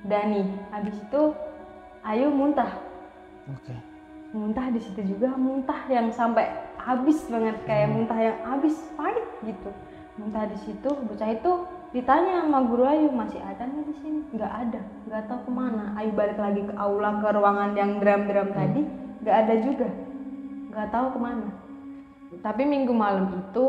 Udah nih, habis itu Ayu muntah. Oke. Muntah di situ juga, muntah yang sampai habis banget, kayak muntah yang habis pahit gitu. Muntah di situ, bocah itu ditanya sama guru Ayu, masih ada nggak di sini? Nggak ada, nggak tahu kemana. Ayu balik lagi ke aula, ke ruangan yang drum tadi, nggak ada juga, nggak tahu kemana. Tapi minggu malam itu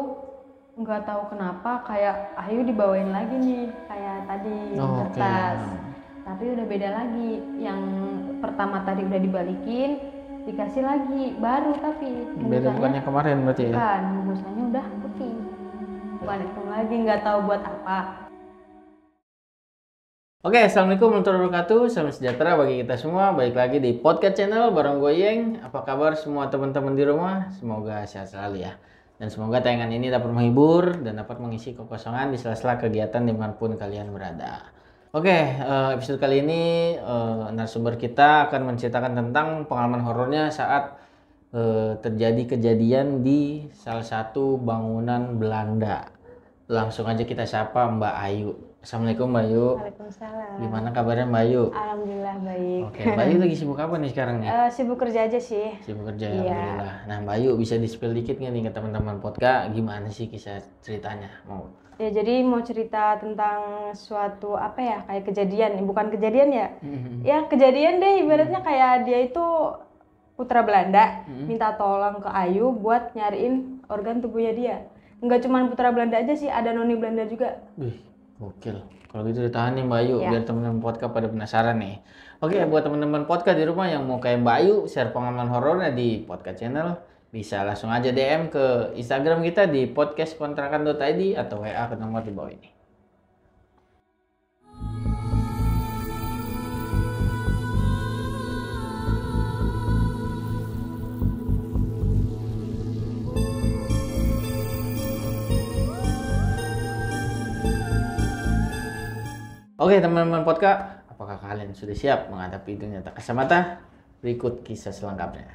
nggak tahu kenapa kayak Ayu dibawain lagi nih, kayak tadi kertas. Tapi udah beda lagi, yang pertama tadi udah dibalikin, dikasih lagi baru, tapi Beda bukannya kemarin berarti ya? bukan, bungkusannya udah putih, bukan itu lagi, nggak tahu buat apa. Oke, assalamualaikum warahmatullahi wabarakatuh. Salam sejahtera bagi kita semua. Balik lagi di podcast channel bareng gue Yeng. Apa kabar semua teman-teman di rumah? Semoga sehat selalu ya. Dan semoga tayangan ini dapat menghibur dan dapat mengisi kekosongan di sela-sela kegiatan dimanapun kalian berada. Oke, episode kali ini narasumber kita akan menceritakan tentang pengalaman horornya saat terjadi kejadian di salah satu bangunan Belanda. Langsung aja kita sapa Mbak Ayu. Assalamualaikum Mbak Ayu. Waalaikumsalam. Gimana kabarnya Mbak Ayu? Alhamdulillah baik. Oke, Mbak Ayu lagi sibuk apa nih sekarang nih? Sibuk kerja aja sih. Sibuk kerja ya, Iya. alhamdulillah. Nah Mbak Ayu bisa di-spill dikit nggak nih ke teman-teman podcast gimana sih kisah ceritanya? Mau? Ya jadi mau cerita tentang suatu apa ya, kayak kejadian, bukan kejadian ya. Ya kejadian deh, ibaratnya kayak dia itu putra Belanda, minta tolong ke Ayu buat nyariin organ tubuhnya dia. Enggak cuma putra Belanda aja sih, ada noni Belanda juga. Wih, gokil. Kalau gitu ditahan nih Mbak Ayu, Ya. biar teman-teman podcast pada penasaran nih. Oke, buat teman-teman podcast di rumah yang mau kayak Mbak Ayu, share pengalaman horornya di podcast channel, bisa langsung aja DM ke Instagram kita di podcastkontrakan.id atau WA ke nomor di bawah ini. Oke teman-teman podcast, apakah kalian sudah siap menghadapi dunia tak kasat mata? Berikut kisah selengkapnya.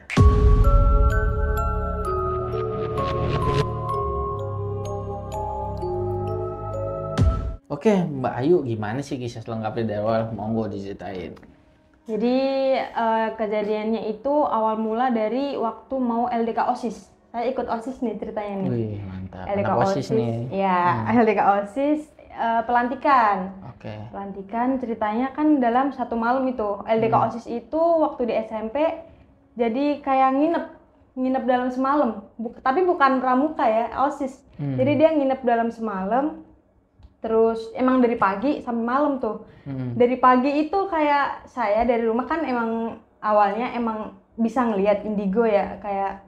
Oke Mbak Ayu, gimana sih kisah selengkapnya dari awal? Monggo diceritain. Jadi kejadiannya itu awal mula dari waktu mau LDK OSIS. Saya ikut OSIS nih ceritanya nih. Wih mantap, LDK anak OSIS nih. Ya, LDK OSIS pelantikan. Oke. Pelantikan ceritanya kan dalam satu malam itu. LDK OSIS itu waktu di SMP jadi kayak nginep dalam semalam. Tapi bukan pramuka ya, OSIS. Jadi dia nginep dalam semalam. Terus emang dari pagi sampai malam tuh. Dari pagi itu kayak saya dari rumah kan emang awalnya emang bisa ngelihat indigo ya, kayak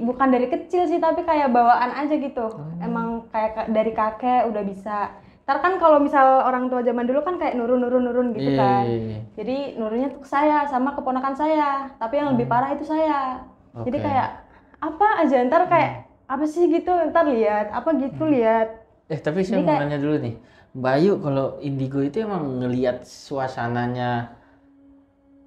bukan dari kecil sih, tapi kayak bawaan aja gitu. Emang kayak dari kakek udah bisa. Ntar kan kalau misal orang tua zaman dulu kan kayak nurun gitu kan. Jadi nurunnya tuh ke saya sama keponakan saya, tapi yang lebih parah itu saya. Jadi kayak apa aja ntar kayak apa sih gitu, ntar lihat apa gitu lihat. Tapi saya mau nanya dulu nih, Mbak Ayu, kalau indigo itu emang ngelihat suasananya,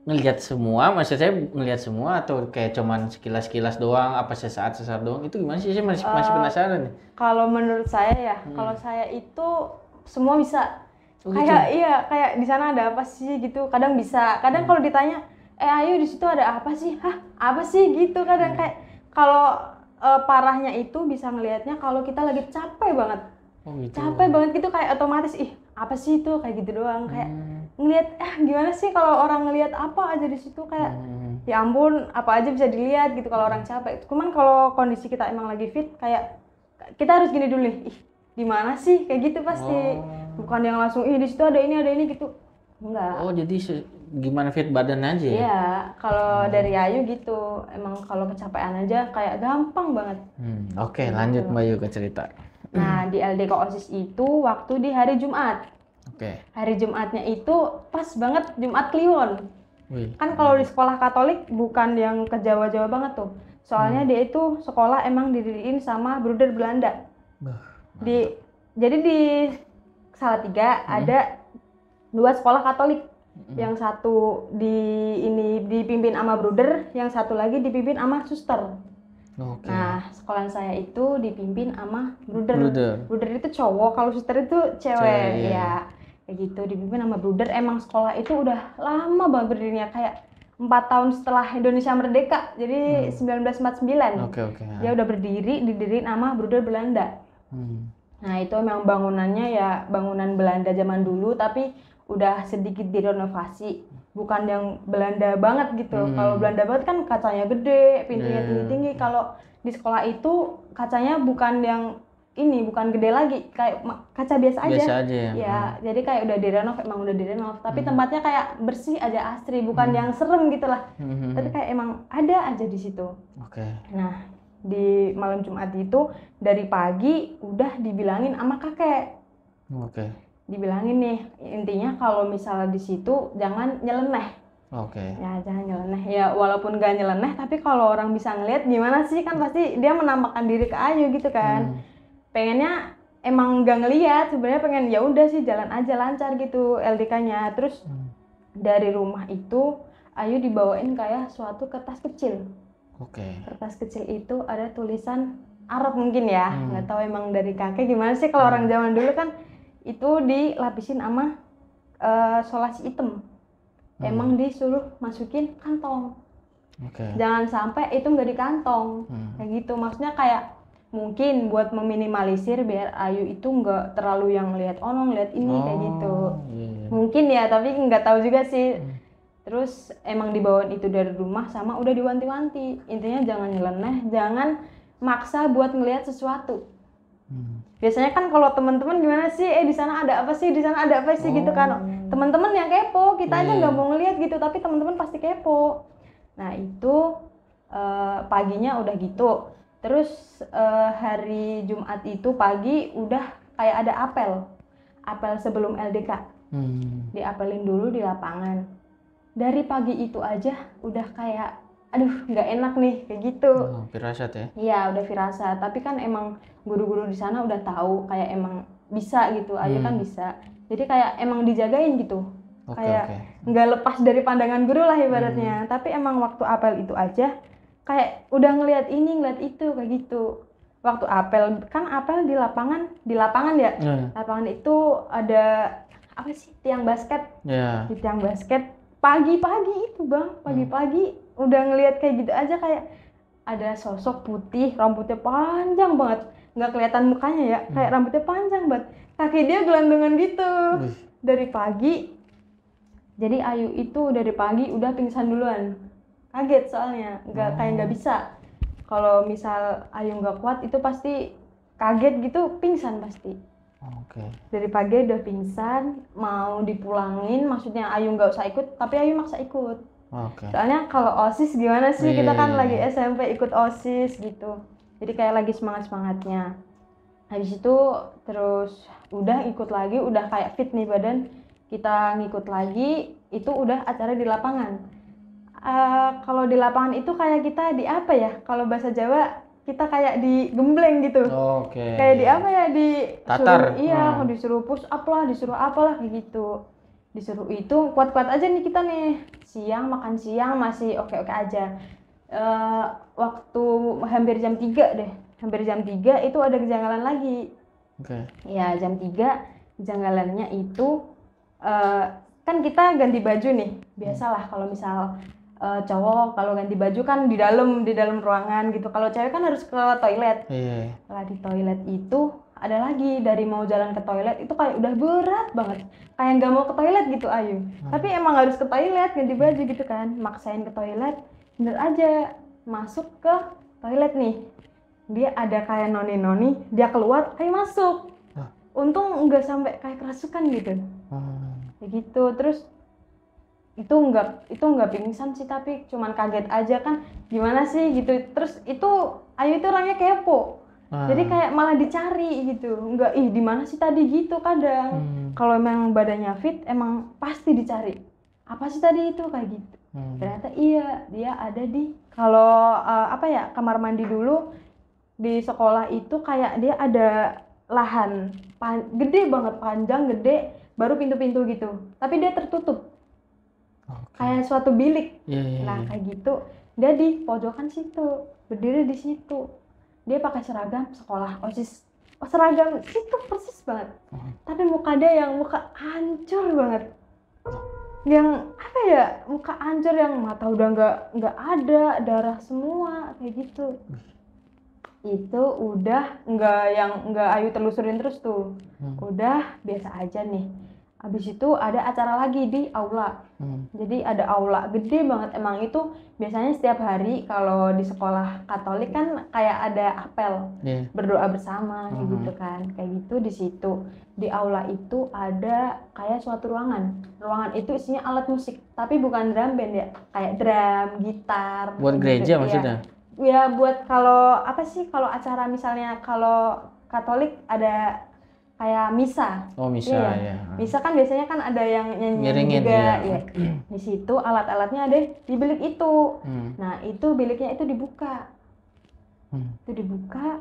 ngelihat semua, maksud saya ngelihat semua atau kayak cuman sekilas-sekilas doang, apa sesaat doang, itu gimana sih? Saya masih penasaran nih. Kalau menurut saya ya, kalau saya itu semua bisa. Oh, kayak gitu? Iya, kayak di sana ada apa sih gitu. Kadang bisa. Kadang kalau ditanya, Ayu di situ ada apa sih? Hah, apa sih gitu. Kadang kayak kalau parahnya itu bisa ngelihatnya kalau kita lagi capek banget. Oh, gitu. Capek banget gitu, kayak otomatis apa sih itu, kayak gitu doang. Kayak ngelihat gimana sih kalau orang ngelihat apa aja di situ, kayak ya ampun, apa aja bisa dilihat gitu kalau orang capek. Cuman kalau kondisi kita emang lagi fit, kayak kita harus gini dulu nih, gimana sih kayak gitu pasti. Bukan yang langsung di situ ada ini gitu. Enggak. Oh, jadi gimana fit badan aja ya? Iya, kalau dari Ayu gitu, emang kalau kecapean aja kayak gampang banget. Oke, lanjut Mbak Ayu ke cerita. Nah, di LDK OSIS itu waktu di hari Jumat. Oke. Hari Jumatnya itu pas banget Jumat Kliwon. Wih. Kan kalau di sekolah Katolik bukan yang ke Jawa-Jawa banget tuh. Soalnya dia itu sekolah emang didiriin sama bruder Belanda. Jadi di Salatiga ada dua sekolah Katolik. Yang satu dipimpin sama bruder, yang satu lagi dipimpin sama suster. Oke. Nah, sekolah saya itu dipimpin sama bruder. Bruder. Bruder itu cowok, kalau suster itu cewek. Ya. kayak gitu, dipimpin sama Bruder. Emang sekolah itu udah lama banget berdirinya, kayak 4 tahun setelah Indonesia merdeka, jadi 1949. Oke. Dia udah didiriin sama Bruder Belanda. Nah itu emang bangunannya ya bangunan Belanda zaman dulu, tapi udah sedikit direnovasi, bukan yang Belanda banget gitu. Kalau Belanda banget kan kacanya gede, pintunya tinggi-tinggi. Kalau di sekolah itu kacanya bukan yang ini, bukan gede lagi, kayak kaca biasa aja. Biasa aja ya. Ya, jadi kayak udah direnov, tapi tempatnya kayak bersih aja, asri, bukan yang serem gitu lah. Tapi kayak emang ada aja di situ. Oke. Nah, di malam Jumat itu dari pagi udah dibilangin sama kakek. Oke. Dibilangin nih, intinya kalau misalnya di situ jangan nyeleneh. Oke. Ya, jangan nyeleneh. Ya, walaupun gak nyeleneh, tapi kalau orang bisa ngeliat gimana sih, kan pasti dia menampakkan diri ke Ayu gitu kan. Pengennya emang gak ngeliat, sebenarnya pengen ya udah sih jalan aja lancar gitu LDK-nya. Terus dari rumah itu Ayu dibawain kayak suatu kertas kecil. Oke. Kertas kecil itu ada tulisan Arab mungkin ya, nggak tahu emang dari kakek gimana sih, kalau orang zaman dulu kan itu dilapisin sama solasi hitam. Emang disuruh masukin kantong. Oke. Jangan sampai itu nggak di kantong. Kayak gitu, maksudnya kayak mungkin buat meminimalisir biar Ayu itu nggak terlalu yang lihat ngeliat ini kayak gitu. Iya. Mungkin ya, tapi nggak tahu juga sih. Terus emang dibawain itu dari rumah, sama udah diwanti-wanti. Intinya jangan nyeleneh, jangan maksa buat ngelihat sesuatu. Biasanya kan kalau teman-teman gimana sih, di sana ada apa sih, di sana ada apa sih gitu kan. Teman-teman yang kepo, kita aja nggak mau ngelihat gitu, tapi teman-teman pasti kepo. Nah itu paginya udah gitu. Terus hari Jumat itu pagi udah kayak ada apel sebelum LDK. Diapelin dulu di lapangan. Dari pagi itu aja udah kayak aduh nggak enak nih kayak gitu. Firasat ya? Iya udah firasat, tapi kan emang guru-guru di sana udah tahu kayak emang bisa gitu, Ayu kan bisa. Jadi kayak emang dijagain gitu. Kayak nggak lepas dari pandangan guru lah ibaratnya. Tapi emang waktu apel itu aja kayak udah ngelihat ini ngelihat itu kayak gitu. Waktu apel di lapangan ya. Lapangan itu ada apa sih, tiang basket. Di tiang basket pagi-pagi itu bang, pagi-pagi udah ngelihat kayak gitu aja, kayak ada sosok putih, rambutnya panjang banget, nggak kelihatan mukanya ya, kayak rambutnya panjang banget, kaki dia gelantungan gitu. Dari pagi, jadi Ayu itu dari pagi udah pingsan duluan, kaget soalnya, nggak bisa. Kalau misal Ayu nggak kuat itu pasti kaget gitu, pingsan pasti. Dari pagi udah pingsan, mau dipulangin, maksudnya Ayu nggak usah ikut, tapi Ayu maksa ikut. Soalnya kalau OSIS gimana sih, kita kan lagi SMP ikut OSIS gitu, jadi kayak lagi semangatnya. Habis itu terus udah ikut lagi, udah kayak fit nih badan, kita ngikut lagi, itu udah acara di lapangan. Kalau di lapangan itu kayak kita di apa ya, kalau bahasa Jawa kita kayak digembleng gitu. Kayak di apa ya, tatar. Disuruh push up lah, disuruh apalah kayak gitu. Disuruh itu kuat-kuat aja nih kita nih. Makan siang masih oke-oke aja. Waktu hampir jam 3 deh. Hampir jam 3 itu ada kejanggalan lagi. Ya, jam 3 kejanggalannya itu kan kita ganti baju nih. Biasalah kalau misal cowok kalau ganti baju kan di dalam ruangan gitu. Kalau cewek kan harus ke toilet. Lah di toilet itu ada lagi, dari mau jalan ke toilet itu kayak udah berat banget, kayak nggak mau ke toilet gitu Ayu. Tapi emang harus ke toilet ganti baju gitu kan, maksain ke toilet. Bener aja masuk ke toilet nih, dia ada kayak noni, dia keluar kayak masuk. Untung nggak sampai kayak kerasukan gitu. Kayak gitu. Terus itu nggak pingsan sih, tapi cuman kaget aja kan, gimana sih gitu. Terus itu Ayu itu orangnya kepo, jadi kayak malah dicari gitu, nggak di mana sih tadi gitu. Kadang kalau emang badannya fit emang pasti dicari, apa sih tadi itu kayak gitu. Ternyata iya, dia ada di kalau kamar mandi dulu di sekolah itu, kayak dia ada lahan gede banget, panjang gede, baru pintu-pintu gitu, tapi dia tertutup. Kayak suatu bilik. Nah kayak gitu, dia di pojokan situ, berdiri di situ. Dia pakai seragam sekolah OSIS. seragam situ persis banget. Tapi muka dia yang muka hancur banget. Yang apa ya, muka hancur yang mata udah nggak ada, darah semua kayak gitu. Itu udah nggak Ayu telusurin terus tuh. Udah biasa aja nih. Habis itu ada acara lagi di aula. Jadi ada aula gede banget. Emang itu biasanya setiap hari kalau di sekolah Katolik kan kayak ada apel, berdoa bersama kayak gitu kan. Kayak gitu di situ. Di aula itu ada kayak suatu ruangan. Ruangan itu isinya alat musik, tapi bukan drum band ya. Kayak drum, gitar. Buat gereja maksudnya? Ya buat kalau apa sih, kalau acara misalnya kalau Katolik ada kayak misa. Oh, misa ya. Misa kan biasanya kan ada yang nyanyi juga ya. Di situ alat-alatnya ada di bilik itu. Nah, itu biliknya itu dibuka. Itu dibuka.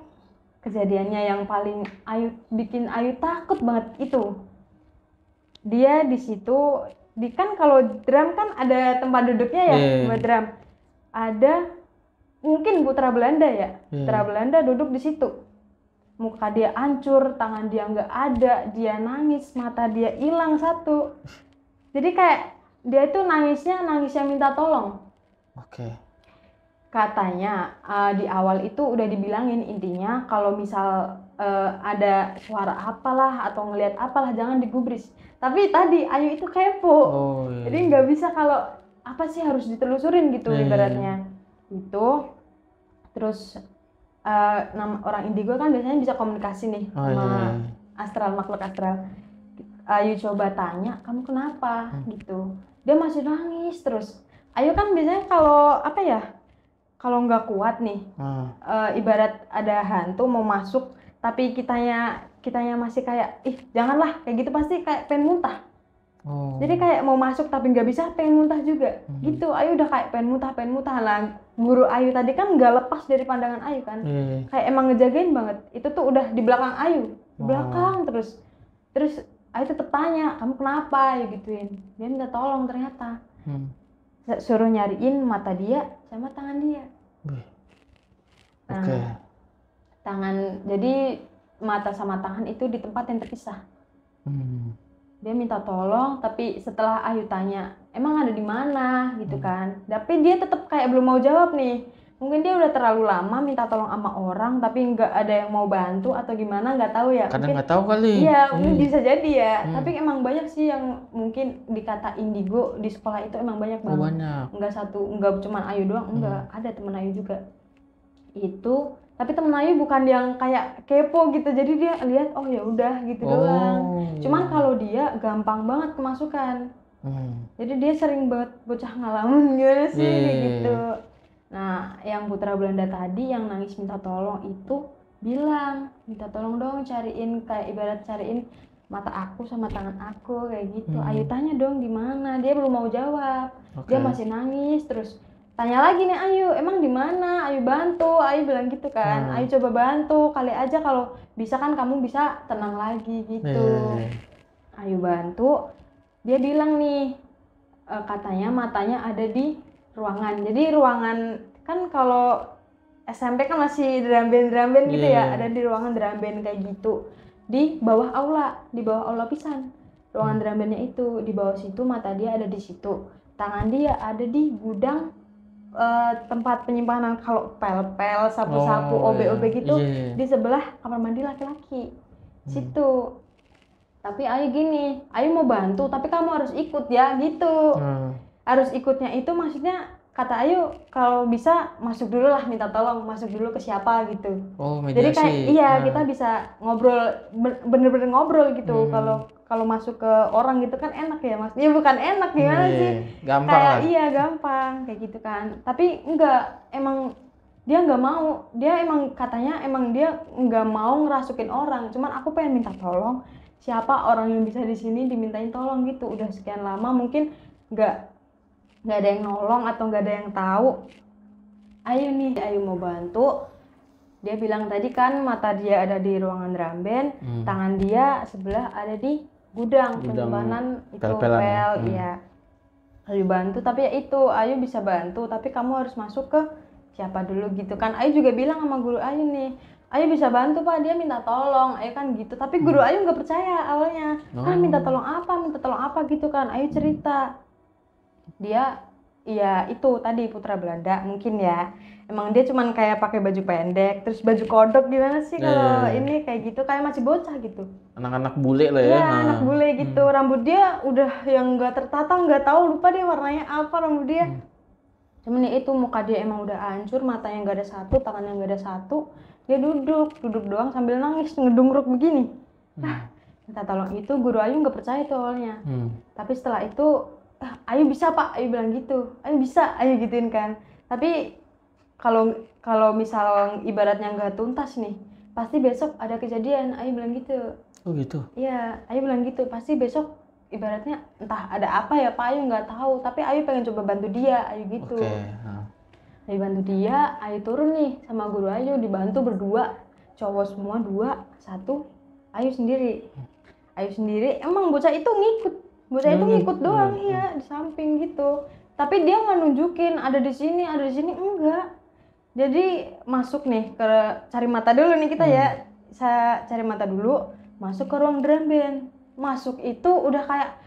Kejadiannya yang paling bikin Ayu takut banget itu. Dia di situ kan kalau drum kan ada tempat duduknya ya, buat drum. Ada mungkin putra Belanda ya. Putra Belanda duduk di situ. Muka dia hancur, tangan dia nggak ada, dia nangis, mata dia hilang satu. Jadi kayak dia itu nangisnya minta tolong. Katanya di awal itu udah dibilangin intinya kalau misal ada suara apalah atau ngelihat apalah jangan digubris. Tapi tadi Ayu itu kepo, jadi nggak bisa kalau apa sih harus ditelusurin gitu ibaratnya. Itu terus orang indigo kan biasanya bisa komunikasi nih sama astral, makhluk astral. Ayu coba tanya, kamu kenapa gitu. Dia masih nangis terus. Ayu kan biasanya kalau apa ya, kalau nggak kuat nih, ibarat ada hantu mau masuk, tapi kitanya masih kayak, janganlah kayak gitu, pasti kayak pengen muntah. Jadi kayak mau masuk tapi nggak bisa, pengen muntah juga. Gitu, Ayu udah kayak pengen muntah lah. Guru Ayu tadi kan nggak lepas dari pandangan Ayu kan, kayak emang ngejagain banget. Itu tuh udah di belakang Ayu, di belakang terus Ayu tetep tanya, kamu kenapa? Ayu gituin. Dia minta tolong ternyata. Suruh nyariin mata dia sama tangan dia. Tangan, jadi mata sama tangan itu di tempat yang terpisah. Dia minta tolong, tapi setelah Ayu tanya, emang ada di mana gitu kan. Tapi dia tetap kayak belum mau jawab nih. Mungkin dia udah terlalu lama minta tolong sama orang, tapi nggak ada yang mau bantu atau gimana, nggak tahu ya. Karena nggak tahu kali. Iya, mungkin bisa jadi ya. Tapi emang banyak sih yang mungkin dikata indigo di sekolah itu emang banyak banget. Banyak. Nggak cuma Ayu doang, enggak. Ada temen Ayu juga. Itu tapi temen Ayu bukan yang kayak kepo gitu, jadi dia lihat ya udah gitu doang. Cuman kalau dia gampang banget kemasukan. Jadi dia sering banget bocah ngalamin gimana sih kayak gitu. Nah, yang putra Belanda tadi yang nangis minta tolong itu bilang, minta tolong dong cariin, kayak ibarat cariin mata aku sama tangan aku kayak gitu. Ayu tanya dong di mana, dia belum mau jawab. Dia masih nangis terus. Tanya lagi nih Ayu, emang di mana? Ayu bantu, Ayu bilang gitu kan. Ayu coba bantu, kali aja kalau bisa kan kamu bisa tenang lagi gitu. Ayu bantu, dia bilang nih, katanya matanya ada di ruangan. Jadi ruangan kan kalau SMP kan masih drum band gitu ya, ada di ruangan drum band kayak gitu. Di bawah aula pisan. Ruangan drum bandnya itu di bawah situ, mata dia ada di situ. Tangan dia ada di gudang tempat penyimpanan kalau pel-pel, sapu-sapu, OB-OB gitu di sebelah kamar mandi laki-laki situ. Tapi Ayu gini, Ayu mau bantu tapi kamu harus ikut ya gitu. Harus ikutnya itu maksudnya kata Ayu kalau bisa masuk dulu lah, minta tolong masuk dulu ke siapa gitu. Mediasi. Jadi kayak kita bisa ngobrol, bener-bener ngobrol gitu. Kalau masuk ke orang gitu kan enak ya Mas. Ya bukan enak gimana sih? Gampang kayak lah. Iya gampang kayak gitu kan. Tapi enggak, emang dia nggak mau. Dia emang katanya emang dia nggak mau ngerasukin orang. Cuman aku pengen minta tolong. Siapa orang yang bisa di sini dimintain tolong gitu. Udah sekian lama mungkin nggak ada yang nolong atau nggak ada yang tahu. Ayu mau bantu. Dia bilang tadi kan mata dia ada di ruangan drum band, tangan dia sebelah ada di gudang penyimpanan itu pel ya. Ayu bantu, tapi ya itu Ayu bisa bantu, tapi kamu harus masuk ke siapa dulu gitu kan. Ayu juga bilang sama guru Ayu nih, Ayu bisa bantu Pak, dia minta tolong, Ayu kan gitu. Tapi guru Ayu nggak percaya awalnya. Kan minta tolong apa gitu kan. Ayu cerita. Dia, ya itu tadi putra Belanda mungkin ya. Emang dia cuman kayak pakai baju pendek, terus baju kodok gimana sih kalau ini kayak gitu, kayak masih bocah gitu. Anak-anak bule lah ya. Iya, anak bule gitu. Rambut dia udah yang nggak tertata, nggak tahu, lupa dia warnanya apa rambut dia. Cuman ya itu, muka dia emang udah hancur, matanya nggak ada satu, tangannya nggak ada satu. Dia duduk doang sambil nangis, ngedungruk begini. Minta tolong itu guru Ayu nggak percaya tuh awalnya. Tapi setelah itu, Ayu bisa Pak, Ayu bilang gitu. Ayu bisa, Ayu gituin kan. Tapi kalau misal ibaratnya nggak tuntas nih, pasti besok ada kejadian, Ayu bilang gitu. Oh gitu? Iya, Ayu bilang gitu, pasti besok ibaratnya entah ada apa ya Pak, Ayu nggak tahu, tapi Ayu pengen coba bantu dia, Ayu gitu. Ayu bantu dia, Ayu turun nih sama guru Ayu, dibantu berdua, cowok semua 2, 1, Ayu sendiri. Ayu sendiri, emang bocah itu ngikut doang, iya di samping gitu. Tapi dia nggak nunjukin ada di sini enggak. Jadi masuk nih ke cari mata dulu nih kita ya, saya cari mata dulu, masuk ke ruang drum band. Masuk itu udah kayak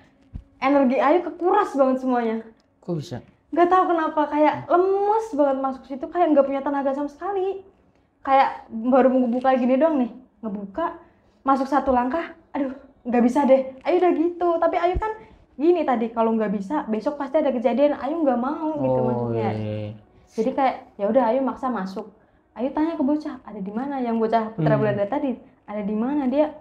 energi Ayu kekuras banget semuanya. Kok bisa? Gak tahu kenapa, kayak lemes banget masuk situ, kayak nggak punya tenaga sama sekali. Kayak baru mau ngebuka gini doang nih, ngebuka, masuk 1 langkah, aduh nggak bisa deh. Ayu udah gitu, tapi Ayu kan gini tadi, kalau nggak bisa besok pasti ada kejadian, Ayu nggak mau gitu maksudnya. Jadi kayak ya udah Ayu maksa masuk. Ayu tanya ke bocah, ada di mana? Yang bocah putra Belanda tadi, ada di mana dia?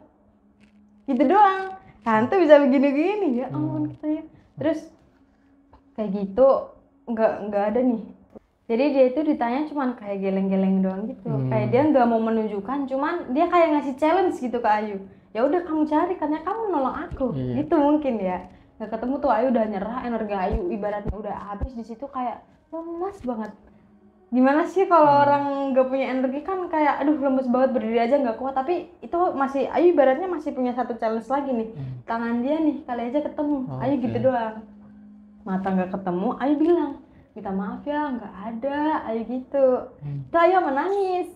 Gitu doang. Tante bisa begini-gini ya ampun katanya. Terus kayak gitu nggak ada nih. Jadi dia itu ditanya cuman kayak geleng-geleng doang gitu. Kayak dia nggak mau menunjukkan, cuman dia kayak ngasih challenge gitu ke Ayu. Ya udah kamu cari, katanya kamu nolong aku. Gitu mungkin ya. Nggak ketemu tuh Ayu udah nyerah, energi Ayu ibaratnya udah habis di situ, kayak lemas banget. Gimana sih kalau orang nggak punya energi kan kayak aduh lemes banget, berdiri aja nggak kuat. Tapi itu masih Ayu ibaratnya masih punya 1 challenge lagi nih. Tangan dia nih kali aja ketemu. Ayu gitu doang. Mata nggak ketemu, Ayu bilang minta maaf ya nggak ada, Ayu gitu. Itu Ayu menangis.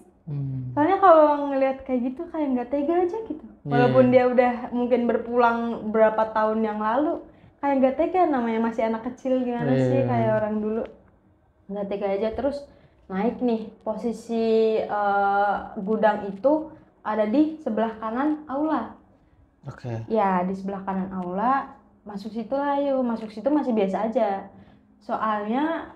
Soalnya kalau ngelihat kayak gitu kayak nggak tega aja gitu. Walaupun dia udah mungkin berpulang berapa tahun yang lalu, kayak nggak tega, namanya masih anak kecil gimana sih kayak orang dulu. Nggak tega aja. Terus naik nih, posisi gudang itu ada di sebelah kanan aula. Ya di sebelah kanan aula, masuk situ lah Ayu. Masuk situ masih biasa aja. Soalnya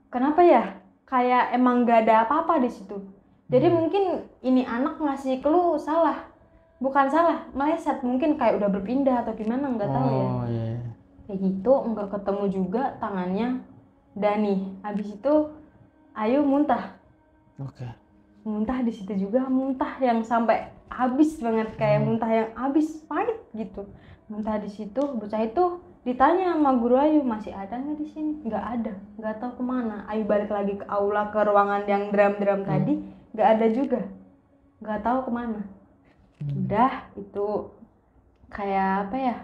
kenapa ya? Kayak emang nggak ada apa-apa di situ. Jadi mungkin ini anak ngasih clue salah. Bukan salah, meleset, mungkin kayak udah berpindah atau gimana, nggak tahu ya. Kayak gitu, nggak ketemu juga tangannya. Dan nih, habis itu Ayu muntah. Muntah di situ juga, muntah yang sampai habis banget, kayak muntah yang habis pahit gitu. Muntah di situ, bocah itu ditanya sama guru Ayu, masih ada nggak di sini? Nggak ada, nggak tahu kemana. Ayu balik lagi ke aula, ke ruangan yang drum tadi, nggak ada juga, nggak tahu kemana. Udah itu kayak apa ya?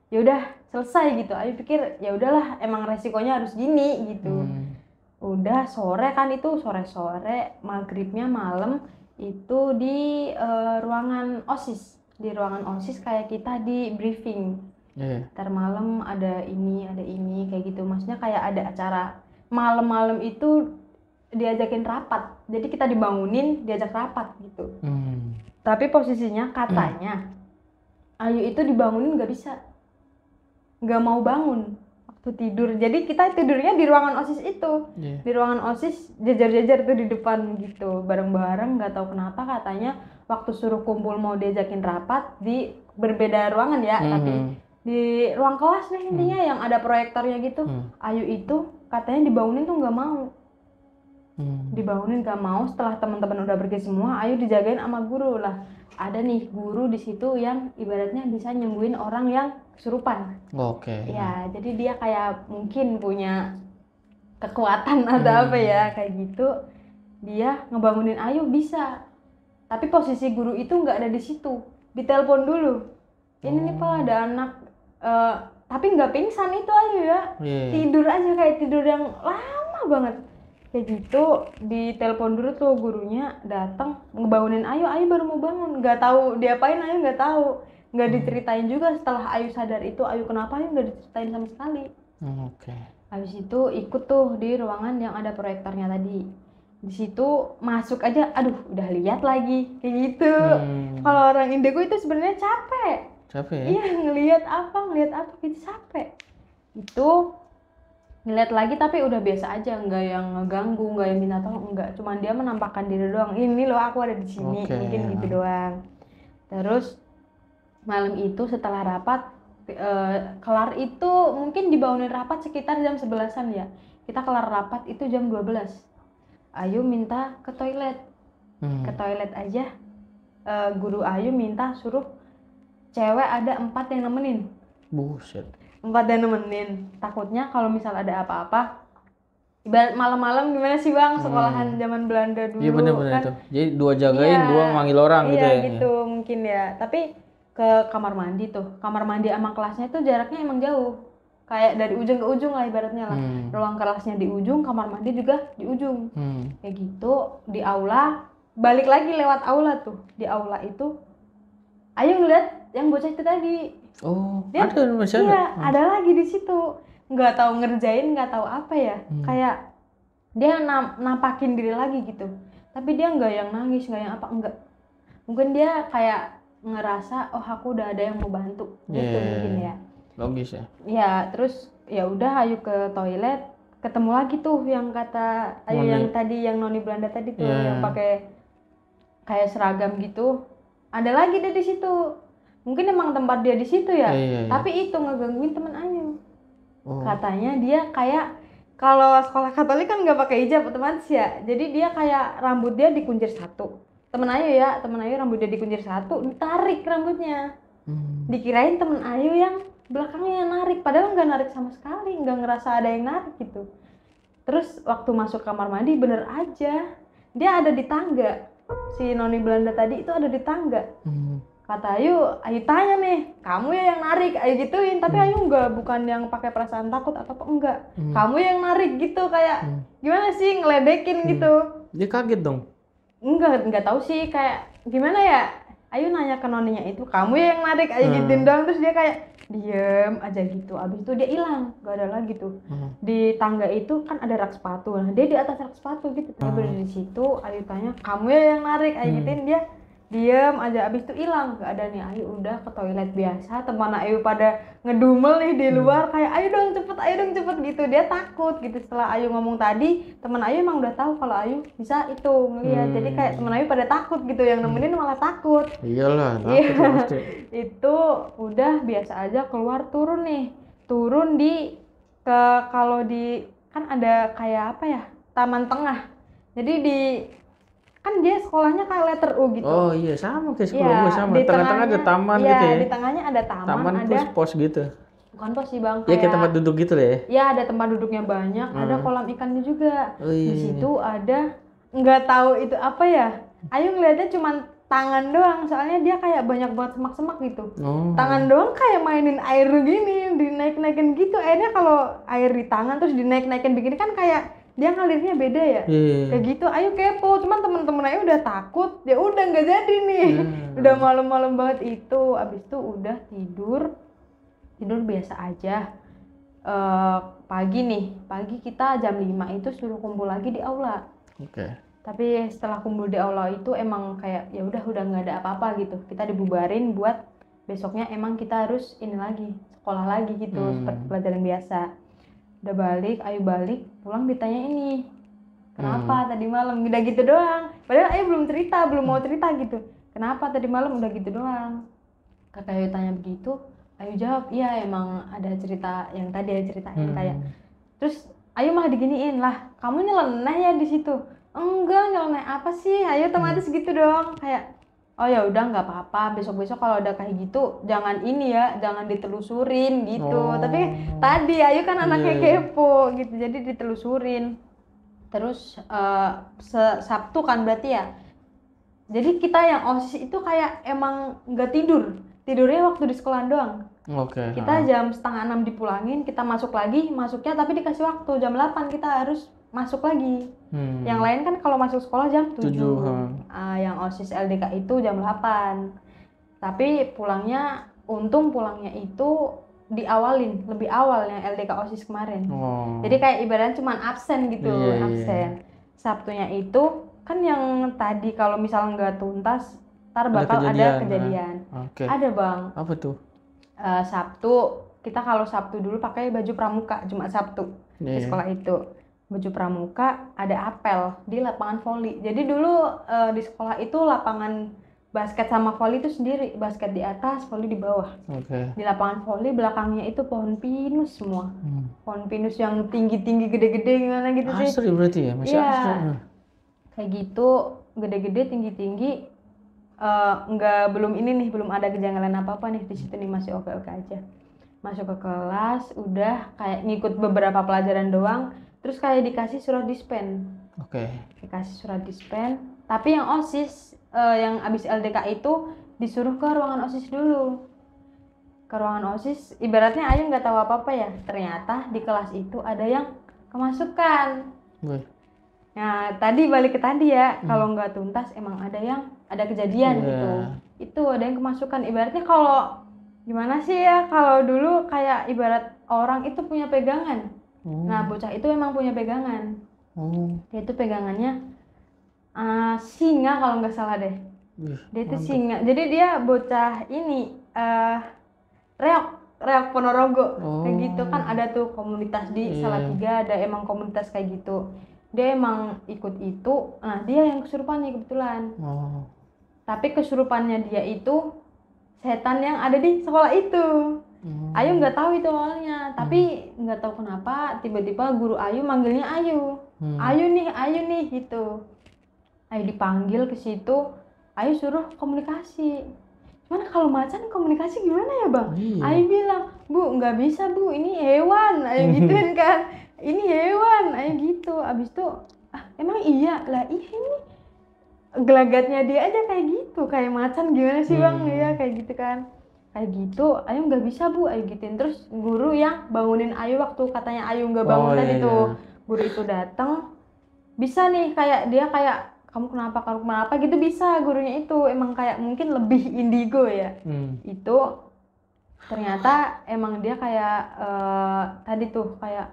Ya udah selesai gitu. Ayu pikir ya udahlah, emang resikonya harus gini gitu. Udah sore kan, itu sore maghribnya malam itu di ruangan OSIS. Di ruangan OSIS kayak kita di briefing. Ntar malam ada ini kayak gitu. Maksudnya kayak ada acara malam-malam itu diajakin rapat. Jadi kita dibangunin, diajak rapat gitu. Tapi posisinya katanya Ayu itu dibangunin nggak bisa, nggak mau bangun waktu tidur. Jadi kita tidurnya di ruangan OSIS itu. Di ruangan OSIS jajar-jajar tuh di depan gitu, bareng-bareng. Nggak tahu kenapa katanya waktu suruh kumpul mau diajakin rapat di berbeda ruangan ya, tapi di ruang kelas nih intinya yang ada proyektornya gitu. Ayu itu katanya dibangunin tuh nggak mau. Dibangunin nggak mau. Setelah teman-teman udah pergi semua, Ayu dijagain sama guru lah. Ada nih guru di situ yang ibaratnya bisa nyembuhin orang yang kesurupan. Ya, jadi dia kayak mungkin punya kekuatan atau apa ya kayak gitu. Dia ngebangunin Ayu bisa. Tapi posisi guru itu nggak ada di situ. Ditelepon dulu. Ini nih Pak, ada anak. Tapi nggak pingsan itu Ayu ya. Tidur aja, kayak tidur yang lama banget. kayak gitu, ditelepon dulu tuh gurunya datang ngebangunin Ayu baru mau bangun, nggak tahu diapain Ayu, nggak tahu, nggak diceritain juga. Setelah Ayu sadar itu Ayu kenapa, Ayu nggak diceritain sama sekali. Oke. Habis itu ikut tuh di ruangan yang ada proyektornya tadi. Di situ masuk aja, aduh udah lihat lagi kayak gitu. Kalau orang Indigo itu sebenarnya capek Capek ya? iya, ngelihat apa gitu, capek. Itu ngeliat lagi tapi udah biasa aja, nggak yang ngeganggu, nggak yang minta tolong, enggak, cuman dia menampakkan diri doang, ini loh aku ada di sini. Oke. Mungkin gitu doang. Terus malam itu setelah rapat kelar itu mungkin dibangunin rapat sekitar jam 11-an ya, kita kelar rapat itu jam 12. Ayu minta ke toilet. Ke toilet aja guru Ayu minta suruh cewek ada 4 yang nemenin. Buset. 4 yang nemenin, takutnya kalau misal ada apa-apa, ibarat malam-malam gimana sih Bang, sekolahan zaman Belanda dulu. Iya bener-bener kan itu. Jadi 2 jagain, iya, 2 manggil orang gitu iya ya. gitu mungkin ya. Tapi ke kamar mandi tuh, kamar mandi sama kelasnya tuh jaraknya emang jauh, kayak dari ujung ke ujung lah ibaratnya lah. Ruang kelasnya di ujung, kamar mandi juga di ujung. Kayak gitu. Di aula, balik lagi lewat aula tuh, di aula itu Ayu ngeliat yang bocah itu tadi. Oh, Dia, ada masih ada. Iya, ada lagi di situ. Nggak tahu ngerjain, nggak tahu apa ya. Kayak dia nampakin diri lagi gitu. Tapi dia nggak yang nangis, nggak yang apa, enggak. Mungkin dia kayak ngerasa, oh aku udah ada yang mau bantu gitu mungkin ya. Logis ya. Ya, terus ya udah Ayu ke toilet, ketemu lagi tuh yang kata Ayu yang tadi, yang Noni Belanda tadi tuh, yang pakai kayak seragam gitu. Ada lagi dia di situ. Mungkin emang tempat dia di situ ya. Tapi itu ngegangguin teman Ayu. Katanya dia kayak, kalau sekolah Katolik kan nggak pakai hijab otomatis ya. Jadi dia kayak rambut dia dikuncir satu. Temen Ayu rambut dia dikuncir satu, ditarik rambutnya. Dikirain temen Ayu yang belakangnya yang narik, padahal nggak narik sama sekali, nggak ngerasa ada yang narik gitu. Terus waktu masuk kamar mandi bener aja, dia ada di tangga. Si Noni Belanda tadi itu ada di tangga. Kata Ayu tanya nih, kamu ya yang narik, Ayu gituin. Tapi Ayu bukan yang pakai perasaan takut atau apa, enggak. Kamu yang narik gitu, kayak gimana sih, ngeledekin gitu. Dia kaget dong. Enggak tahu sih, kayak gimana ya. Ayu nanya ke noninya itu, kamu ya yang narik, Ayu gituin dong. Terus dia kayak diem aja gitu. Abis itu dia hilang, gak ada lagi tuh. Di tangga itu kan ada rak sepatu. Nah dia di atas rak sepatu gitu. Dia berdiri di situ. Ayu tanya, kamu ya yang narik, Ayu gituin. Dia diem aja, abis itu hilang, gak ada nih. Ayu udah ke toilet biasa, teman Ayu pada ngedumel nih di luar, kayak ayo dong cepet gitu. Dia takut gitu. Setelah Ayu ngomong tadi, teman Ayu emang udah tahu kalau Ayu bisa itu ngeliat. Jadi kayak teman Ayu pada takut gitu, yang nemenin malah takut. Iyalah, takut pasti. Itu udah biasa aja, keluar turun di kalau di kan ada kayak apa ya, taman tengah. Jadi di kan dia sekolahnya kayak letter U gitu. Oh iya, sama kayak sekolah gue sama. Tengah-tengah ada taman gitu ya. Di tengahnya ada taman ada pos gitu. Bukan pos sih Bang, kayak tempat duduk gitu ya. Ya ada tempat duduknya banyak, ada kolam ikannya juga. Di situ ada, nggak tahu itu apa ya. Ayu ngeliatnya cuma tangan doang, soalnya dia kayak banyak banget semak-semak gitu. Tangan doang kayak mainin air gini, dinaik-naikin gitu. Akhirnya kalau air di tangan terus dinaik-naikin begini kan kayak dia ngalirnya beda ya. Kayak gitu. Ayu kepo, cuman temen-temen Ayu udah takut, ya udah nggak jadi nih. Udah malam-malam banget itu. Abis itu udah tidur biasa aja. Pagi kita jam 5 itu suruh kumpul lagi di aula. Tapi setelah kumpul di aula itu emang kayak ya udah nggak ada apa-apa gitu. Kita dibubarin buat besoknya emang kita harus ini lagi, sekolah lagi gitu, seperti pelajaran biasa. Udah balik, Ayu balik, pulang ditanya ini, kenapa tadi malam, udah gitu doang. Padahal Ayu belum mau cerita gitu. Kenapa tadi malam, udah gitu doang. Kata Ayu tanya begitu, Ayu jawab, iya emang ada cerita yang tadi Ayu ceritain kayak. Terus Ayu malah diginiin, lah kamu nyeleneh ya di situ. Enggak, nyeleneh apa sih? Ayu otomatis gitu dong, kayak oh ya udah nggak apa-apa, besok kalau ada kayak gitu jangan ini ya, jangan ditelusurin gitu. Tapi tadi Ayu kan anaknya kepo gitu, jadi ditelusurin. Terus Sabtu kan berarti ya, jadi kita yang OSIS itu kayak emang nggak tidurnya waktu di sekolah doang. Kita jam 5:30 dipulangin, kita masuknya tapi dikasih waktu jam 8 kita harus masuk lagi. Yang lain kan kalau masuk sekolah jam 7. 7. Yang OSIS LDK itu jam 8. Tapi pulangnya itu diawalin lebih awal yang LDK OSIS kemarin. Jadi kayak ibaratnya cuma absen gitu, absen. Sabtunya itu kan yang tadi kalau misalnya nggak tuntas, ntar bakal ada kejadian. Ada bang. Apa tuh? Sabtu kita kalau Sabtu dulu pakai baju pramuka, Jumat Sabtu di sekolah itu baju pramuka, ada apel di lapangan voli. Jadi dulu di sekolah itu lapangan basket sama voli itu sendiri, basket di atas, voli di bawah. Di lapangan voli belakangnya itu pohon pinus semua. Pohon pinus yang tinggi-tinggi, gede-gede gimana gitu sih. Asri berarti ya, masih asri. Kayak gitu, gede-gede, tinggi-tinggi. Belum ada kejanggalan apa-apa nih di situ nih, masih oke-oke aja. Masuk ke kelas, udah kayak ngikut beberapa pelajaran doang, terus kayak dikasih surat dispen. Dikasih surat dispen, tapi yang OSIS yang abis LDK itu disuruh ke ruangan OSIS dulu. Ke ruangan OSIS, ibaratnya Ayu nggak tahu apa-apa ya. Ternyata di kelas itu ada yang kemasukan. Nah, tadi balik ke tadi ya, kalau nggak tuntas emang ada kejadian gitu. Itu ada yang kemasukan. Ibaratnya kalau gimana sih ya, kalau dulu kayak ibarat orang itu punya pegangan. Nah, bocah itu emang punya pegangan. Dia itu pegangannya singa kalau nggak salah deh. Dia itu singa. Jadi dia bocah ini reok Ponorogo. Kayak gitu kan ada tuh komunitas di Salatiga, ada emang komunitas kayak gitu. Dia emang ikut itu. Nah, dia yang kesurupannya kebetulan. Tapi kesurupannya dia itu setan yang ada di sekolah itu. Ayu nggak tahu itu awalnya, tapi nggak tahu kenapa tiba-tiba guru Ayu manggilnya Ayu. Ayu nih gitu. Ayu dipanggil ke situ, Ayu suruh komunikasi. Cuman kalau macan komunikasi gimana ya bang? Ayu bilang, Bu nggak bisa Bu, ini hewan. Ayu gituin kan, ini hewan. Ayu gitu. Abis itu, emang iya lah, ini gelagatnya dia aja kayak gitu, kayak macan gimana sih bang? Iya kayak gitu kan. Kayak gitu, Ayu nggak bisa Bu, Ayu gituin. Terus guru yang bangunin Ayu waktu katanya Ayu nggak bangun tadi tuh, guru itu datang, bisa nih kayak dia kayak kamu kenapa gitu, bisa gurunya itu emang kayak mungkin lebih indigo ya. Itu ternyata emang dia kayak tadi tuh kayak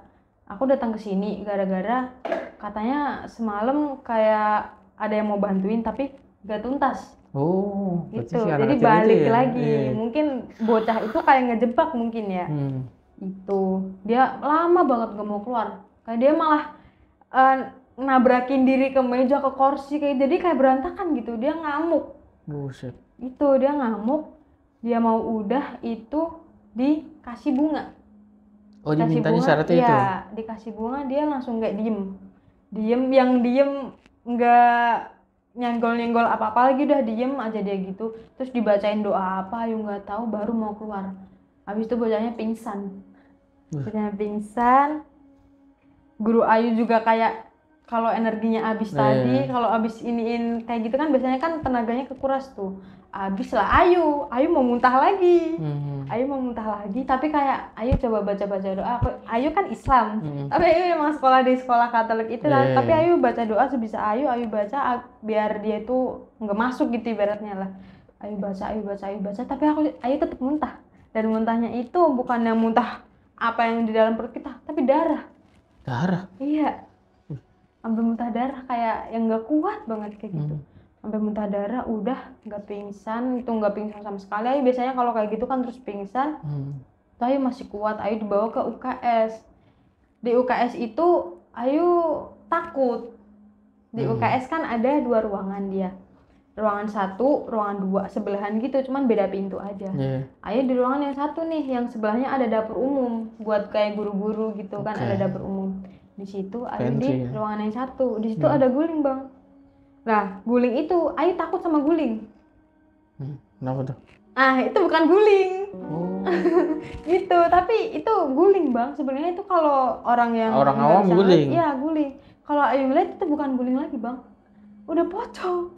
aku datang ke sini gara-gara katanya semalam kayak ada yang mau bantuin tapi gak tuntas. Gitu. Jadi balik lagi. Mungkin bocah itu kayak ngejebak mungkin ya. Itu dia lama banget gak mau keluar. Kayak dia malah nabrakin diri ke meja, ke kursi, jadi kayak berantakan gitu. Dia ngamuk. Buset. Itu dia ngamuk. Dia mau udah itu dikasih bunga. Dimintanya syaratnya itu? Iya, dikasih bunga dia langsung kayak diem nggak nyenggol apa-apa lagi, udah diem aja dia gitu. Terus dibacain doa apa Ayu nggak tahu, baru mau keluar. Habis itu bocahnya pingsan. Guru Ayu juga kayak kalau energinya habis tadi, kalau habis iniin kayak gitu kan biasanya kan tenaganya kekuras tuh. Habis lah Ayu mau muntah lagi. Ayu mau muntah lagi, tapi kayak Ayu coba baca-baca doa. Ayu kan Islam, tapi Ayu emang sekolah di sekolah Katolik itu lah. Tapi Ayu baca doa sebisa Ayu baca biar dia itu nggak masuk gitu ibaratnya lah. Ayu baca, tapi Ayu tetap muntah. Dan muntahnya itu bukan yang muntah apa yang di dalam perut kita, tapi darah. Darah? Iya. Sampai muntah darah kayak yang nggak kuat banget kayak gitu. Sampai muntah darah, udah nggak pingsan sama sekali. Ayu biasanya kalau kayak gitu kan terus pingsan. Ayu masih kuat. Ayu dibawa ke UKS. Di UKS itu Ayu takut. Di UKS kan ada 2 ruangan dia. Ruangan 1, ruangan 2 sebelahan gitu, cuman beda pintu aja. Ayu di ruangan yang 1 nih, yang sebelahnya ada dapur umum buat kayak guru-guru gitu kan, ada dapur umum. Di situ Ayu di ruangan yang 1. Di situ ada guling bang. Nah guling itu Ayu takut sama guling. Kenapa tuh? Itu bukan guling. Gitu, tapi itu guling bang. Sebenarnya itu kalau orang awam guling. Iya guling. Kalau Ayu ngeliat itu bukan guling lagi bang, udah pocong.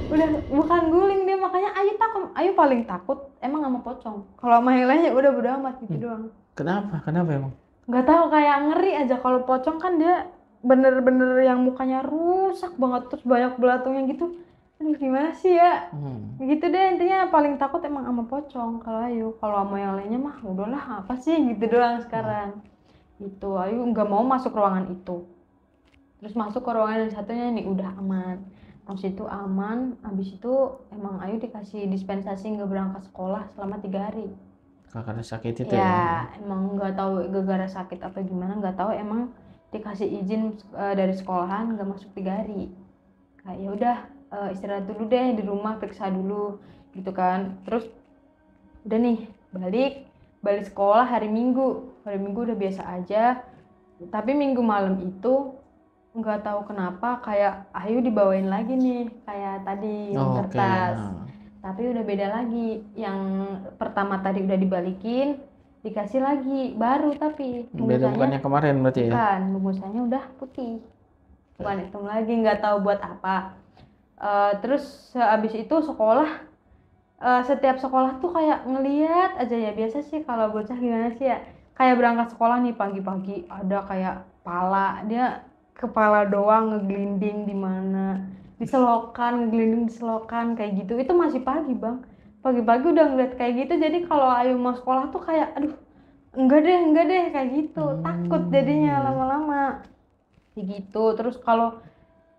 Udah bukan guling dia, makanya Ayu takut. Ayu paling takut emang sama pocong. Kalau sama yang lainnya udah bodo amat gitu doang. Kenapa emang? nggak tahu kayak ngeri aja. Kalau pocong kan dia bener-bener yang mukanya rusak banget terus banyak belatungnya gitu. Aduh gimana sih ya, gitu deh. Intinya paling takut emang sama pocong kalau Ayu. Kalau sama yang lainnya mah udahlah apa sih gitu doang sekarang. Itu Ayu nggak mau masuk ruangan itu. Terus masuk ke ruangan yang satunya nih udah aman. Pas itu aman, habis itu emang Ayu dikasih dispensasi nggak berangkat sekolah selama 3 hari. Karena sakit itu Ya emang nggak tahu gara-gara sakit apa gimana, nggak tahu. Emang dikasih izin dari sekolahan nggak masuk 3 hari. Kayak ya udah istirahat dulu deh di rumah, periksa dulu gitu kan. Terus udah nih balik sekolah hari Minggu udah biasa aja. Tapi Minggu malam itu nggak tahu kenapa kayak Ayu dibawain lagi nih kayak tadi yang kertas. Tapi udah beda lagi. Yang pertama tadi udah dibalikin, dikasih lagi baru, tapi beda bukan yang kemarin berarti ya? Bukan, bungkusannya udah putih, bukan hitam lagi, nggak tahu buat apa. Terus habis itu sekolah, setiap sekolah tuh kayak ngeliat aja ya. Biasa sih kalau bocah gimana sih ya, kayak berangkat sekolah nih pagi-pagi ada kayak kepala doang ngeglinding di mana, ngeglinding di selokan kayak gitu. Itu masih pagi bang, pagi-pagi udah ngeliat kayak gitu. Jadi kalau Ayu mau sekolah tuh kayak aduh enggak deh kayak gitu. Takut jadinya lama-lama gitu. Terus kalau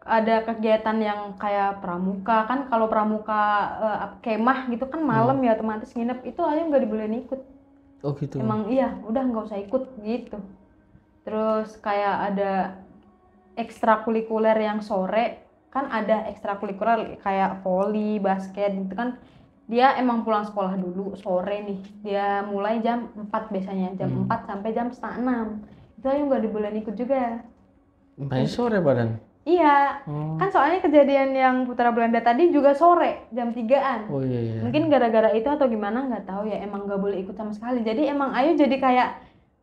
ada kegiatan yang kayak pramuka kan, kalau pramuka kemah gitu kan malam ya otomatis nginep, itu Ayu nggak dibolehin ikut. Oh gitu. Emang iya udah nggak usah ikut gitu. Terus kayak ada ekstrakurikuler yang sore, kan ada ekstrakurikuler kayak voli, basket gitu kan. Dia emang pulang sekolah dulu sore nih, dia mulai jam 4 biasanya, jam 4 sampai jam setengah 6. Itu Ayu nggak dibolehin ikut juga. Banyak sore badan. Iya, kan soalnya kejadian yang Putra Belanda tadi juga sore jam 3-an. Oh iya. Mungkin gara-gara itu atau gimana nggak tahu ya, emang nggak boleh ikut sama sekali. Jadi emang Ayu jadi kayak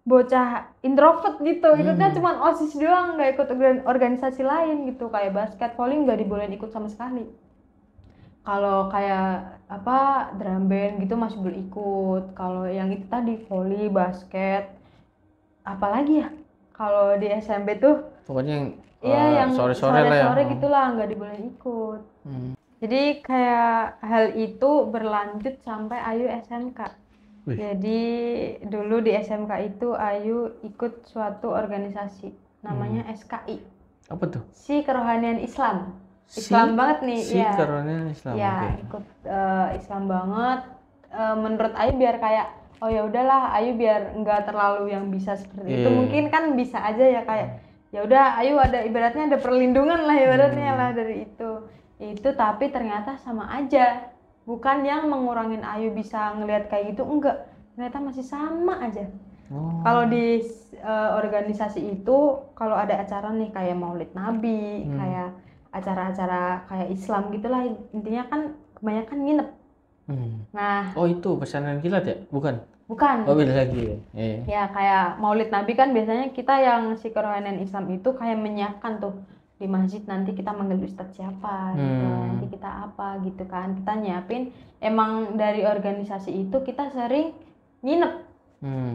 bocah introvert gitu, ikutnya cuma OSIS doang, nggak ikut organisasi lain gitu, kayak basket, volley nggak dibolehin ikut sama sekali. Kalau kayak apa drum band gitu masih boleh ikut. Kalau yang itu tadi volley, basket, apalagi ya kalau di SMP tuh pokoknya yang sore-sore lah ya. Sore gitulah nggak dibolehin ikut. Jadi kayak hal itu berlanjut sampai Ayu SMK. Jadi dulu di SMK itu Ayu ikut suatu organisasi namanya SKI. Apa tuh? Si Kerohanian Islam. Islam banget nih. Si Kerohanian Islam. Ya ikut Islam banget. Menurut Ayu biar kayak oh ya udahlah, Ayu biar nggak terlalu yang bisa seperti itu. Mungkin kan bisa aja ya kayak ya udah Ayu ada ibaratnya ada perlindungan lah ibaratnya lah dari itu. Tapi ternyata sama aja. Bukan yang mengurangin Ayu bisa ngelihat kayak gitu, enggak, ternyata masih sama aja. Kalau di organisasi itu kalau ada acara nih kayak Maulid Nabi, kayak acara-acara kayak Islam gitulah, intinya kan kebanyakan nginep. Nah, itu pesanan kilat ya? Bukan. Oh beda lagi ya. Ya kayak Maulid Nabi kan biasanya kita yang si Kerohanian Islam itu kayak menyiapkan tuh di masjid, nanti kita manggil ustadz siapa gitu, nanti kita apa gitu kan, kita nyiapin. Emang dari organisasi itu kita sering nginep.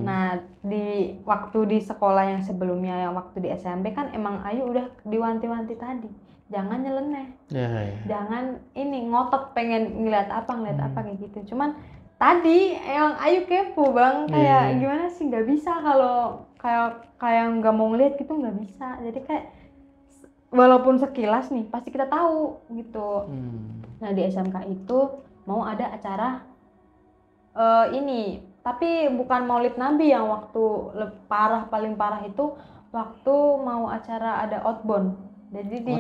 Nah di waktu di sekolah yang sebelumnya, yang waktu di SMP kan emang Ayu udah diwanti-wanti tadi, jangan nyeleneh, jangan ini ngotot pengen ngeliat apa kayak gitu. Cuman tadi emang Ayu kepo bang, kayak gimana sih, nggak bisa kalau kayak nggak mau ngeliat gitu, nggak bisa. Jadi kayak walaupun sekilas nih pasti kita tahu gitu. Nah di SMK itu mau ada acara ini, tapi bukan Maulid Nabi yang waktu paling parah itu waktu mau acara ada outbound. Jadi di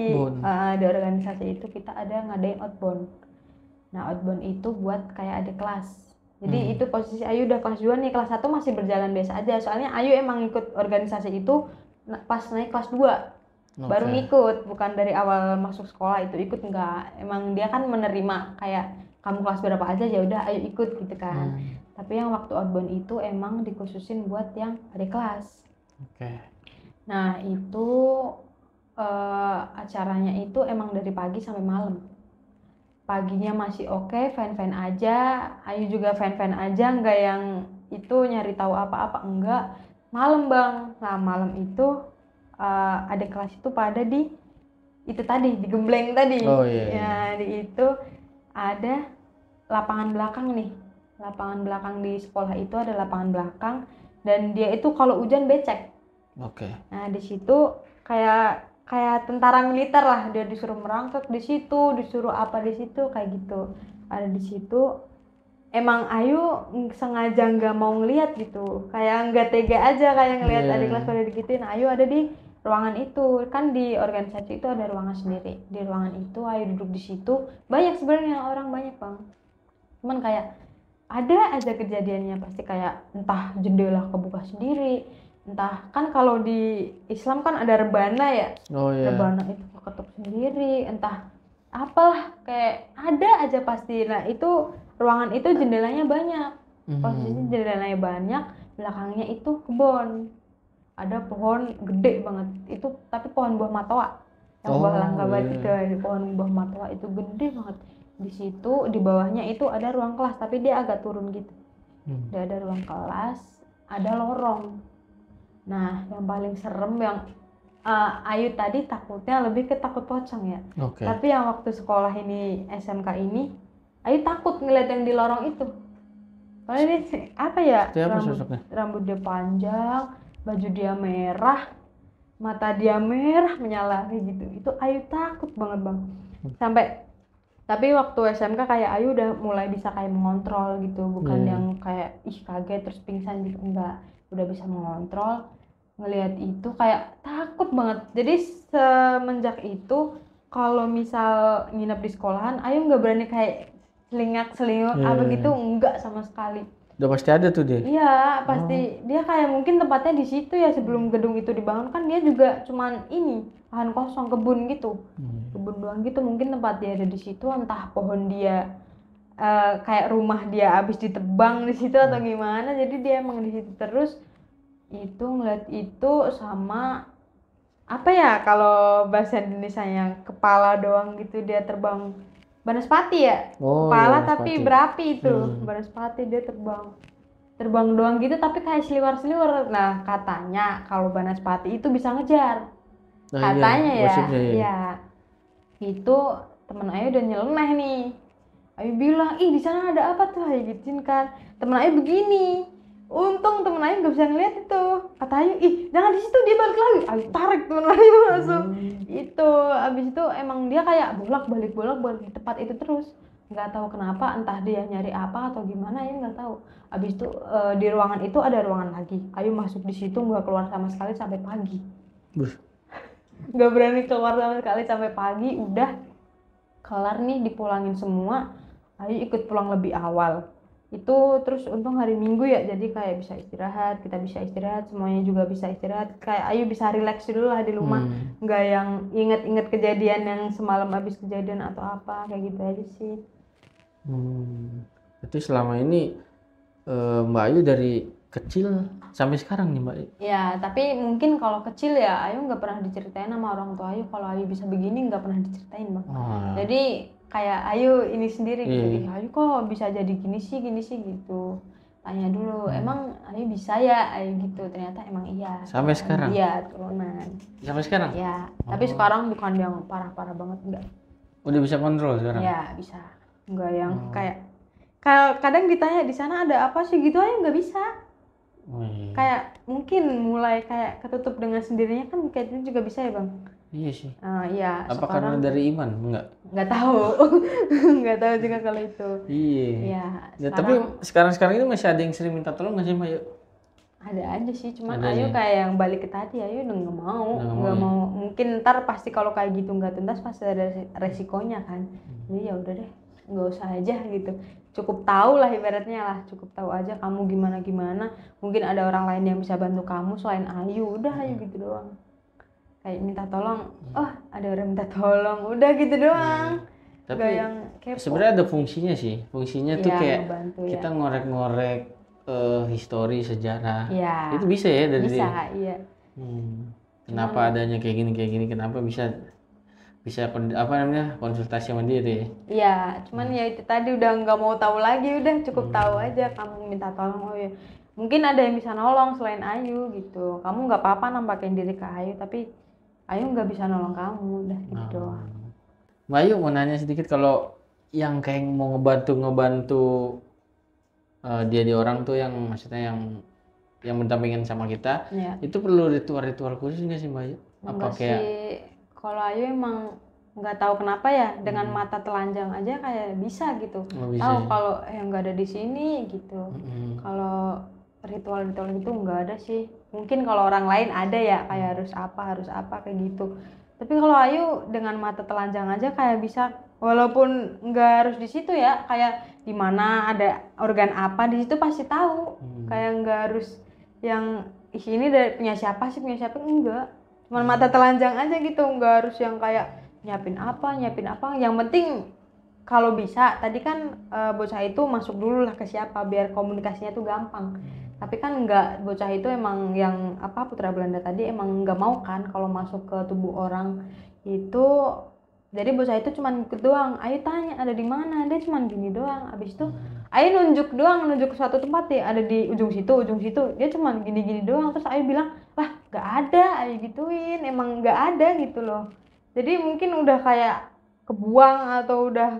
organisasi itu kita ada ngadain outbound. Nah outbound itu buat kayak ada kelas. Jadi itu posisi Ayu udah kelas 2 nih, kelas 1 masih berjalan biasa aja. Soalnya Ayu emang ikut organisasi itu pas naik kelas 2. Baru ngikut, bukan dari awal masuk sekolah itu ikut, enggak. Emang dia kan menerima kayak kamu kelas berapa aja ya udah Ayu ikut gitu kan. Tapi yang waktu outbound itu emang dikhususin buat yang adik kelas. Nah itu acaranya itu emang dari pagi sampai malam. Paginya masih oke, fine-fine aja, Ayu juga fine-fine aja, enggak yang itu nyari tahu apa-apa, enggak. malam bang. Nah malam itu ada kelas itu pada di itu tadi di Gembleng tadi. Oh iya. Ya di itu ada lapangan belakang nih. Lapangan belakang di sekolah itu ada lapangan belakang dan dia itu kalau hujan becek. Oke. Nah di situ kayak tentara militer lah, dia disuruh merangkak di situ, disuruh apa di situ kayak gitu. Ada di situ. Emang Ayu sengaja nggak mau ngeliat gitu, kayak nggak tega aja kayak ngeliat Iya. adik kelas pada digituin. Ayu ada di ruangan itu, kan di organisasi itu ada ruangan sendiri. Di ruangan itu Ayu duduk di situ, banyak sebenarnya orang banyak bang. Cuman kayak ada aja kejadiannya pasti kayak entah jendela kebuka sendiri, entah kan kalau di Islam kan ada rebana ya, Oh iya. rebana itu keketuk sendiri, entah apalah kayak ada aja pasti. Nah itu ruangan itu jendelanya banyak, posisinya jendelanya banyak, belakangnya itu kebun, ada pohon gede banget itu, tapi pohon buah matoa yang buah langka banget itu, pohon buah matoa itu gede banget. Di situ di bawahnya itu ada ruang kelas tapi dia agak turun gitu. Dia ada ruang kelas, ada lorong. Nah yang paling serem yang Ayu tadi takutnya lebih ke takut pocong ya. Oke. Tapi yang waktu sekolah ini SMK ini Ayu takut ngeliat yang di lorong itu. Soalnya dia apa ya? Itu apa sosoknya? Rambut dia panjang, baju dia merah, mata dia merah menyala kayak gitu. Itu Ayu takut banget bang. Tapi waktu SMK kayak Ayu udah mulai bisa kayak mengontrol gitu, bukan yang kayak ih kaget terus pingsan gitu, enggak. Udah bisa mengontrol. Ngelihat itu kayak takut banget. Jadi semenjak itu kalau misal nginep di sekolahan Ayu nggak berani kayak selingak apa gitu, enggak sama sekali. Udah pasti ada tuh dia. Iya pasti dia kayak mungkin tempatnya di situ ya, sebelum gedung itu dibangun kan dia juga cuman ini lahan kosong, kebun gitu, kebun doang gitu, mungkin tempat dia ada di situ, entah pohon dia kayak rumah dia abis ditebang di situ atau gimana, jadi dia emang di situ terus. Itu ngeliat itu sama apa ya kalau bahasa Indonesianya kepala doang gitu, dia terbang banaspati ya, kepala tapi berapi itu banaspati, dia terbang doang gitu tapi kayak seliwer-seliwer. Nah katanya kalau banaspati itu bisa ngejar, katanya ya. Itu temen Ayu udah nyeleneh nih. Ayu bilang ih di sana ada apa tuh, Ayu gituin kan. Temen Ayu begini, untung temen Ayu nggak bisa ngeliat itu. Kata Ayu ih jangan di situ, dia balik lagi. Ayu tarik temen Ayu langsung. Itu abis itu emang dia kayak bolak balik di tempat itu terus, nggak tahu kenapa, entah dia nyari apa atau gimana ya nggak tahu. Abis itu di ruangan itu ada ruangan lagi, Ayu masuk di situ nggak keluar sama sekali sampai pagi. Nggak berani keluar sama sekali sampai pagi. Udah kelar nih dipulangin semua, Ayu ikut pulang lebih awal itu. Terus untung hari Minggu ya, jadi kayak bisa istirahat, kita bisa istirahat, semuanya juga bisa istirahat, kayak Ayu bisa relax dulu lah di rumah, nggak yang inget-inget kejadian yang semalam abis kejadian atau apa kayak gitu aja sih. Berarti selama ini Mbak Ayu dari kecil sampai sekarang nih Mbak? Ya tapi mungkin kalau kecil ya Ayu nggak pernah diceritain sama orang tua Ayu kalau Ayu bisa begini, nggak pernah diceritain bang. Jadi kayak Ayu ini sendiri gitu, Ayu kok bisa jadi gini sih gitu, tanya dulu emang Ayu bisa ya Ayu gitu, ternyata emang iya. Sampai sekarang? Iya turunan. Sampai sekarang? Ya tapi sekarang bukan yang parah-parah banget, enggak. Udah bisa kontrol sekarang? Ya bisa, enggak yang kayak kadang ditanya di sana ada apa sih gitu, Ayu nggak bisa. Kayak mungkin mulai kayak ketutup dengan sendirinya kan, kayak itu juga bisa ya bang. Iya sih. Iya. Apa karena dari iman? Nggak tahu. Nggak tahu juga kalau itu. Iya. Ya, tapi sekarang ini masih ada yang sering minta tolong nggak sih Mbak Ayu? Ada aja sih, cuman Ayu kayak yang balik ke tadi, Ayu udah nggak mau. Mungkin ntar pasti kalau kayak gitu nggak tuntas pasti ada resikonya kan. Jadi ya udah deh, nggak usah aja gitu. Cukup tahu lah ibaratnya lah, cukup tahu aja kamu gimana. Mungkin ada orang lain yang bisa bantu kamu selain Ayu, udah Ayu gitu doang. Kayak minta tolong, ada orang minta tolong, udah gitu doang. Tapi yang sebenarnya ada fungsinya sih. Fungsinya tuh kayak ngebantu, kita ngorek-ngorek histori, sejarah. Ya, itu bisa ya dari bisa, dia? Iya. Kenapa adanya kayak gini, kenapa bisa bisa konsultasi sama dia tuh ya. Iya, cuman ya itu tadi udah nggak mau tahu lagi, udah cukup tahu aja kamu minta tolong. Oh ya, mungkin ada yang bisa nolong selain Ayu gitu. Kamu nggak apa-apa nampakin diri ke Ayu, tapi Ayu nggak bisa nolong kamu, udah gitu doang. Mbak Ayu mau nanya sedikit, kalau yang kayak mau ngebantu dia di orang tuh, yang maksudnya yang berdampingan sama kita, Ya. itu perlu ritual-ritual khusus nggak sih Mbak Ayu? Apa Enggak kayak sih, kalau Ayu emang nggak tahu kenapa ya dengan mata telanjang aja kayak bisa gitu. bisa Tahu ya? kalau yang nggak ada di sini gitu. Mm-mm. Kalau ritual-ritual itu nggak ada sih. Mungkin kalau orang lain ada ya, kayak harus apa kayak gitu. Tapi kalau Ayu dengan mata telanjang aja kayak bisa, walaupun nggak harus di situ ya, kayak di mana ada organ apa di situ pasti tahu. Kayak nggak harus yang ini dari punya siapa enggak. Cuman mata telanjang aja gitu, nggak harus yang kayak nyiapin apa. Yang penting kalau bisa, tadi kan bocah itu masuk dulu lah ke siapa biar komunikasinya tuh gampang. Tapi kan enggak, bocah itu emang yang putra Belanda tadi emang nggak mau kan kalau masuk ke tubuh orang itu. Jadi bocah itu cuman ikut doang. Ayo tanya ada di mana, dia cuman gini doang. Abis itu Ayo nunjuk ke suatu tempat ya, ada di ujung situ. Dia cuman gini-gini doang. Terus Ayo bilang, lah nggak ada, Ayo gituin. Emang nggak ada gitu loh. Jadi mungkin udah kayak kebuang atau udah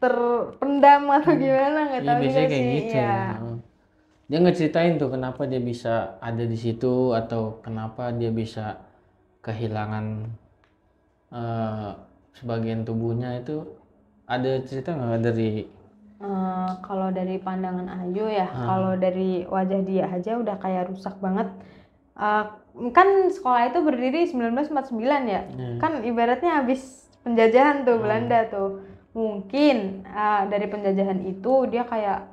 terpendam atau gimana, nggak tahu juga biasanya kayak sih. gitu. Ya. Dia ngeceritain tuh kenapa dia bisa ada di situ, atau kenapa dia bisa kehilangan sebagian tubuhnya itu. Ada cerita nggak dari Kalau dari pandangan Ayu ya, kalau dari wajah dia aja udah kayak rusak banget. Kan sekolah itu berdiri 1949 ya, kan ibaratnya habis penjajahan tuh Belanda tuh. Mungkin dari penjajahan itu dia kayak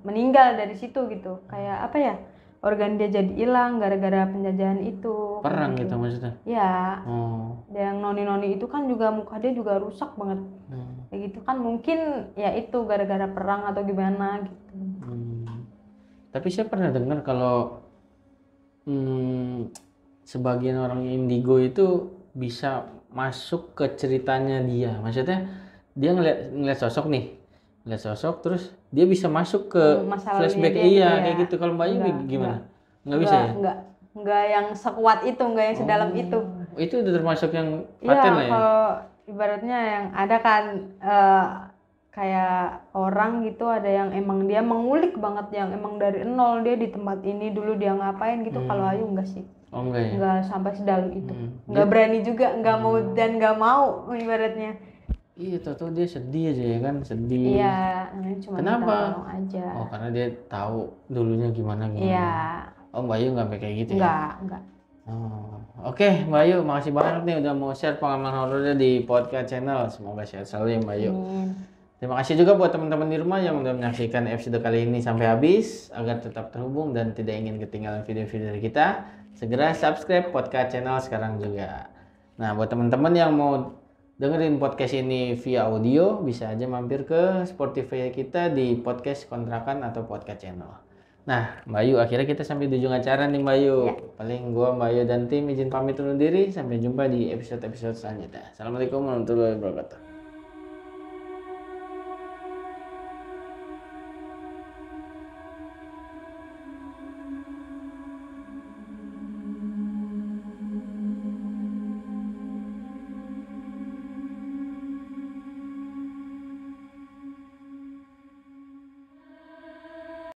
meninggal dari situ gitu, kayak organ dia jadi hilang gara-gara penjajahan itu. perang gitu maksudnya? Ya. Oh. Dan yang noni-noni itu kan juga muka dia juga rusak banget. Kayak gitu kan, mungkin ya itu gara-gara perang atau gimana gitu. Tapi saya pernah dengar kalau sebagian orang indigo itu bisa masuk ke ceritanya dia. Maksudnya dia ngeliat sosok terus dia bisa masuk ke flashback kayak gitu. Kalau Mbak Ayu gimana? Nggak bisa ya? Enggak yang sekuat itu, enggak yang sedalam itu. Itu udah termasuk yang paten lah ya? Kalau ibaratnya yang ada kan kayak orang gitu, ada yang emang dia mengulik banget, yang emang dari nol dia di tempat ini dulu dia ngapain gitu. Kalau Ayu enggak sih. Oh enggak ya? Enggak sampai sedalam itu. Enggak berani juga, enggak mau dan enggak mau ibaratnya. Iya, tau dia sedih aja ya kan, sedih. Iya, cuma minta tolong aja. Oh, karena dia tahu dulunya gimana. Iya. Oh, Mbak Ayu nggak kayak gitu ya? Enggak. Oh, oke, Mbak Ayu, makasih banget nih udah mau share pengalaman horornya di podcast channel. Semoga sehat selalu ya Mbak Ayu. Terima kasih juga buat teman-teman di rumah yang udah menyaksikan episode kali ini sampai habis. Agar tetap terhubung dan tidak ingin ketinggalan video-video dari kita, segera subscribe podcast channel sekarang juga. Nah, buat teman-teman yang mau dengerin podcast ini via audio, bisa aja mampir ke Spotify kita di podcast kontrakan atau podcast channel. Nah, Mbak Ayu, akhirnya kita sampai di ujung acara nih Mbak Ayu. Ya. Paling gua, Mbak Ayu dan tim izin pamit undur diri. Sampai jumpa di episode-episode selanjutnya. Assalamualaikum warahmatullahi wabarakatuh.